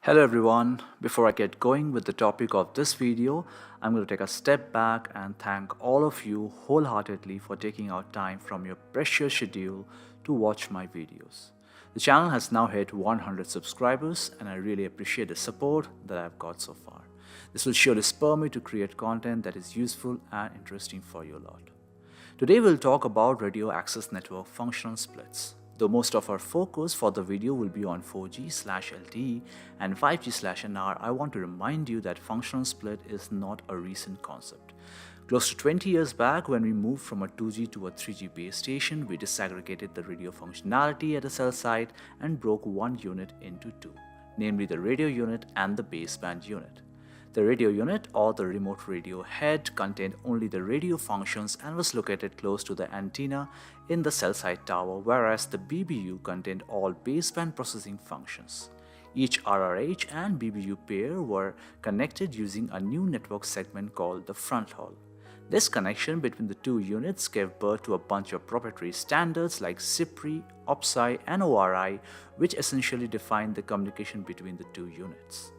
Hello everyone, before I get going with the topic of this video, I'm going to take a step back and thank all of you wholeheartedly for taking out time from your precious schedule to watch my videos. The channel has now hit 100 subscribers and I really appreciate the support that I've got so far. This will surely spur me to create content that is useful and interesting for you lot. Today we'll talk about radio access network functional splits. Though most of our focus for the video will be on 4G/LTE and 5G/NR, I want to remind you that functional split is not a recent concept. Close to 20 years back, when we moved from a 2G to a 3G base station, we disaggregated the radio functionality at a cell site and broke one unit into two, namely the radio unit and the baseband unit. The radio unit, or the remote radio head, contained only the radio functions and was located close to the antenna in the cell site tower, whereas the BBU contained all baseband processing functions. Each RRH and BBU pair were connected using a new network segment called the front haul. This connection between the two units gave birth to a bunch of proprietary standards like CPRI, OPSI, and ORI, which essentially defined the communication between the two units.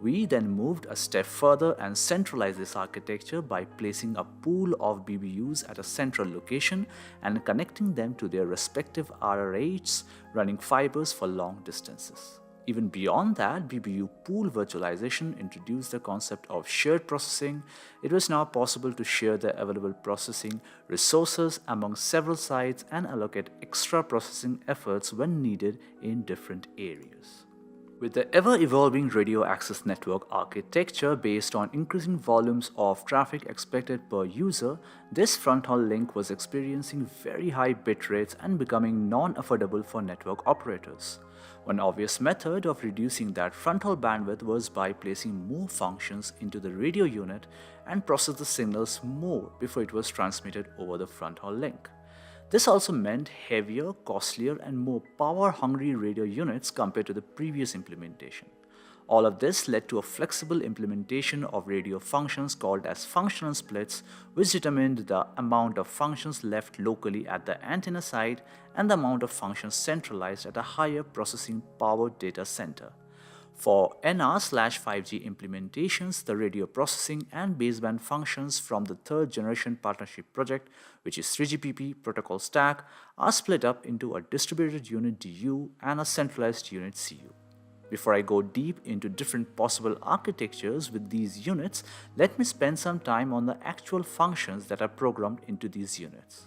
We then moved a step further and centralized this architecture by placing a pool of BBUs at a central location and connecting them to their respective RRHs running fibers for long distances. Even beyond that, BBU pool virtualization introduced the concept of shared processing. It was now possible to share the available processing resources among several sites and allocate extra processing efforts when needed in different areas. With the ever-evolving radio access network architecture based on increasing volumes of traffic expected per user, this front-haul link was experiencing very high bit rates and becoming non-affordable for network operators. One obvious method of reducing that front-haul bandwidth was by placing more functions into the radio unit and process the signals more before it was transmitted over the front-haul link. This also meant heavier, costlier, and more power-hungry radio units compared to the previous implementation. All of this led to a flexible implementation of radio functions called as functional splits, which determined the amount of functions left locally at the antenna site and the amount of functions centralized at a higher processing power data center. For NR/5G implementations, the radio processing and baseband functions from the third generation partnership project, which is 3GPP protocol stack, are split up into a distributed unit DU and a centralized unit CU. Before I go deep into different possible architectures with these units, let me spend some time on the actual functions that are programmed into these units.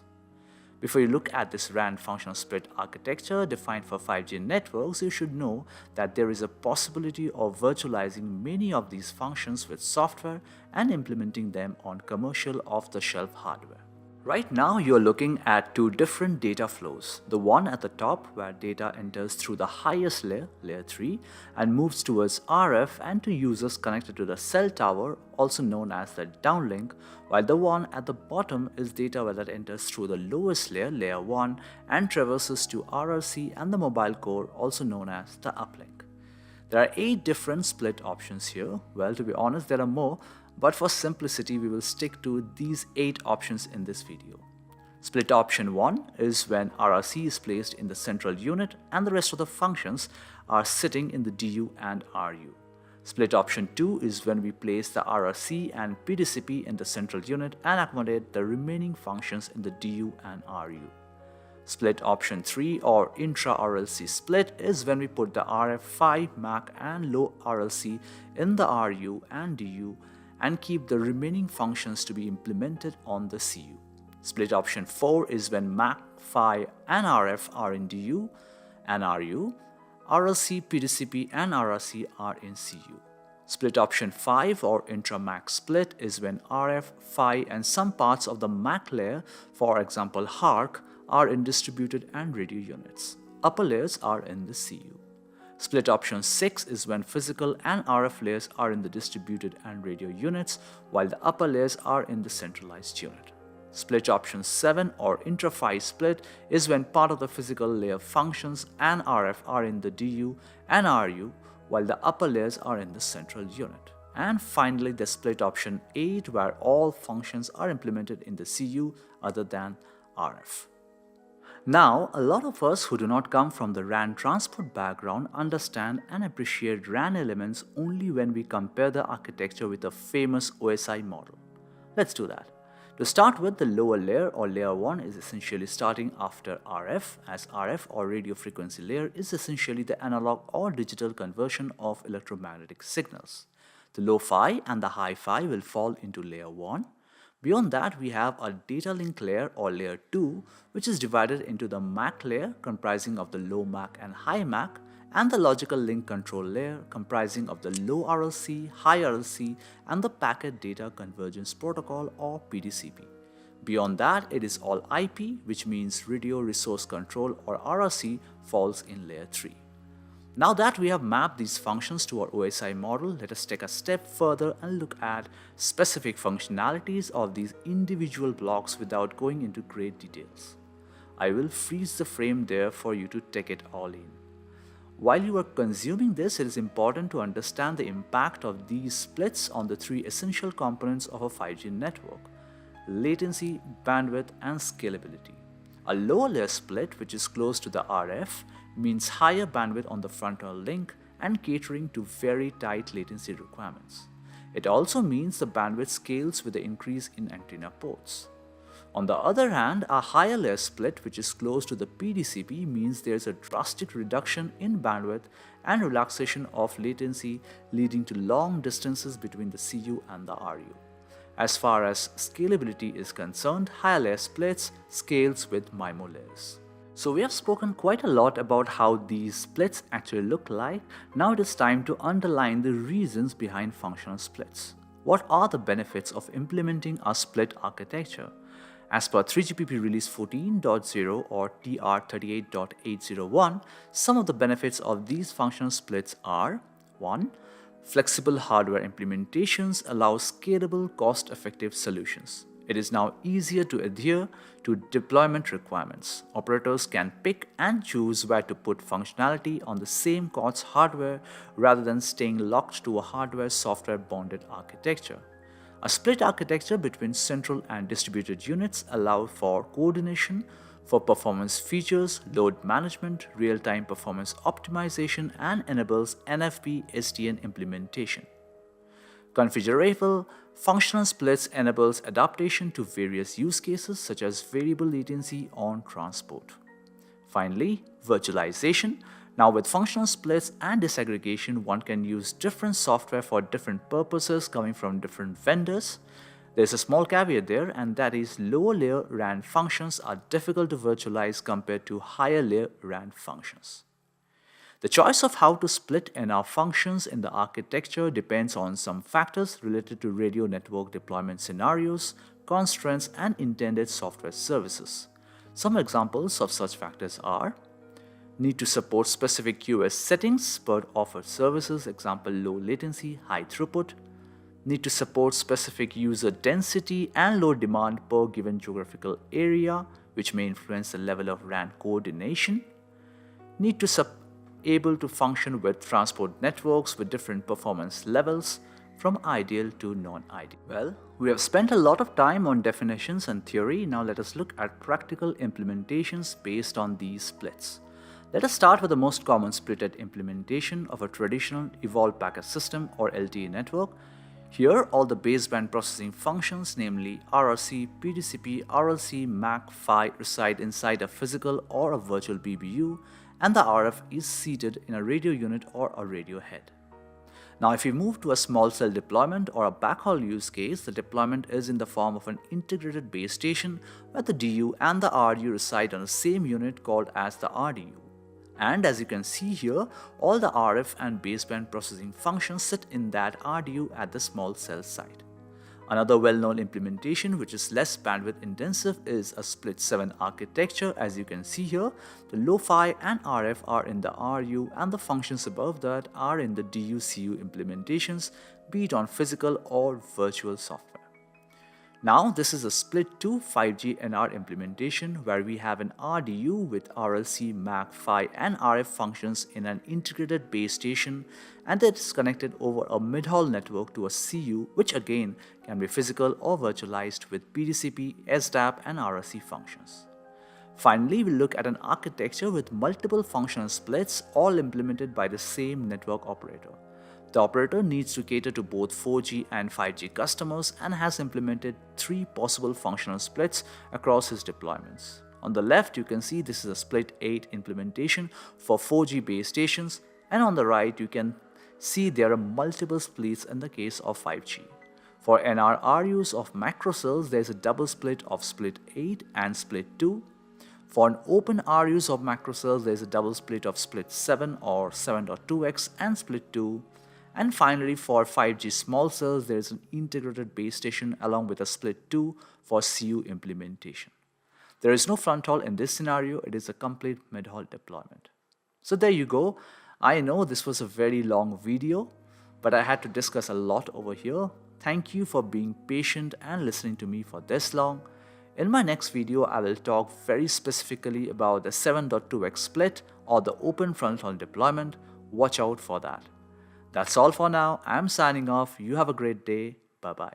Before you look at this RAN functional split architecture defined for 5G networks, you should know that there is a possibility of virtualizing many of these functions with software and implementing them on commercial off-the-shelf hardware. Right now, you're looking at two different data flows. The one at the top where data enters through the highest layer, layer 3, and moves towards RF and to users connected to the cell tower, also known as the downlink, while the one at the bottom is data that enters through the lowest layer, layer 1, and traverses to RRC and the mobile core, also known as the uplink. There are 8 different split options here. Well, to be honest, there are more, but for simplicity, we will stick to these 8 options in this video. Split option 1 is when RRC is placed in the central unit and the rest of the functions are sitting in the DU and RU. Split option 2 is when we place the RRC and PDCP in the central unit and accommodate the remaining functions in the DU and RU. Split option 3 or intra-RLC split is when we put the RF, PHY, MAC and low RLC in the RU and DU and keep the remaining functions to be implemented on the CU. Split option 4 is when MAC, PHY and RF are in DU and RU, RLC, PDCP and RRC are in CU. Split option 5 or intra-MAC split is when RF, PHY and some parts of the MAC layer, for example HARC, are in distributed and radio units. Upper layers are in the CU. Split option 6 is when physical and RF layers are in the distributed and radio units, while the upper layers are in the centralized unit. Split option 7 or intra-PHY split is when part of the physical layer functions and RF are in the DU and RU, while the upper layers are in the central unit. And finally, the split option 8 where all functions are implemented in the CU other than RF. Now, a lot of us who do not come from the RAN transport background understand and appreciate RAN elements only when we compare the architecture with a famous OSI model. Let's do that. To start with, the lower layer or layer 1 is essentially starting after RF, as RF or radio frequency layer is essentially the analog or digital conversion of electromagnetic signals. The low-fi and the high-fi will fall into layer 1. Beyond that, we have a data link layer or layer 2, which is divided into the MAC layer comprising of the low MAC and high MAC, and the logical link control layer comprising of the low RLC, high RLC, and the packet data convergence protocol or PDCP. Beyond that, it is all IP, which means radio resource control or RRC falls in layer 3. Now that we have mapped these functions to our OSI model, let us take a step further and look at specific functionalities of these individual blocks without going into great details. I will freeze the frame there for you to take it all in. While you are consuming this, it is important to understand the impact of these splits on the three essential components of a 5G network: latency, bandwidth, and scalability. A lower layer split, which is close to the RF, means higher bandwidth on the frontal link and catering to very tight latency requirements. It also means the bandwidth scales with the increase in antenna ports. On the other hand, a higher layer split, which is close to the PDCP, means there is a drastic reduction in bandwidth and relaxation of latency, leading to long distances between the CU and the RU. As far as scalability is concerned, higher layer splits scales with MIMO layers. So we have spoken quite a lot about how these splits actually look like. Now it is time to underline the reasons behind functional splits. What are the benefits of implementing a split architecture? As per 3GPP release 14.0 or TR38.801, some of the benefits of these functional splits are: 1. Flexible hardware implementations allow scalable, cost-effective solutions. It is now easier to adhere to deployment requirements. Operators can pick and choose where to put functionality on the same COTS hardware rather than staying locked to a hardware-software bonded architecture. A split architecture between central and distributed units allows for coordination for performance features, load management, real-time performance optimization, and enables NFV SDN implementation. Configurable functional splits enables adaptation to various use cases such as variable latency on transport. Finally, virtualization. Now with functional splits and disaggregation, one can use different software for different purposes coming from different vendors. There's a small caveat there, and that is lower layer RAN functions are difficult to virtualize compared to higher layer RAN functions. The choice of how to split NR functions in the architecture depends on some factors related to radio network deployment scenarios, constraints, and intended software services. Some examples of such factors are: need to support specific QoS settings per offered services, example low latency, high throughput; need to support specific user density and load demand per given geographical area, which may influence the level of RAN coordination; need to able to function with transport networks with different performance levels, from ideal to non-ideal. Well, we have spent a lot of time on definitions and theory. Now let us look at practical implementations based on these splits. Let us start with the most common splitted implementation of a traditional evolved packet system or LTE network. Here, all the baseband processing functions, namely RRC, PDCP, RLC, MAC, PHY, reside inside a physical or a virtual BBU, and the RF is seated in a radio unit or a radio head. Now, if we move to a small cell deployment or a backhaul use case, the deployment is in the form of an integrated base station where the DU and the RU reside on the same unit called as the RDU. And as you can see here, all the RF and baseband processing functions sit in that RDU at the small cell site. Another well-known implementation, which is less bandwidth intensive, is a split 7 architecture. As you can see here, the Lo-Fi and RF are in the RU and the functions above that are in the DU-CU implementations, be it on physical or virtual software. Now, this is a split 2 5G NR implementation where we have an RDU with RLC, MAC, PHY, and RF functions in an integrated base station, and it is connected over a mid-haul network to a CU, which again can be physical or virtualized with PDCP, SDAP, and RLC functions. Finally, we'll look at an architecture with multiple functional splits all implemented by the same network operator. The operator needs to cater to both 4G and 5G customers and has implemented 3 possible functional splits across his deployments. On the left, you can see this is a split 8 implementation for 4G base stations, and on the right, you can see there are multiple splits in the case of 5G. For NRRUs of macro cells, there is a double split of split 8 and split 2. For an open RUs of macro cells, there is a double split of split 7 or 7.2x and split 2. And finally, for 5G small cells, there is an integrated base station along with a split 2 for CU implementation. There is no front haul in this scenario, it is a complete mid-haul deployment. So there you go. I know this was a very long video, but I had to discuss a lot over here. Thank you for being patient and listening to me for this long. In my next video, I will talk very specifically about the 7.2x split or the open fronthaul deployment. Watch out for that. That's all for now. I'm signing off. You have a great day. Bye-bye.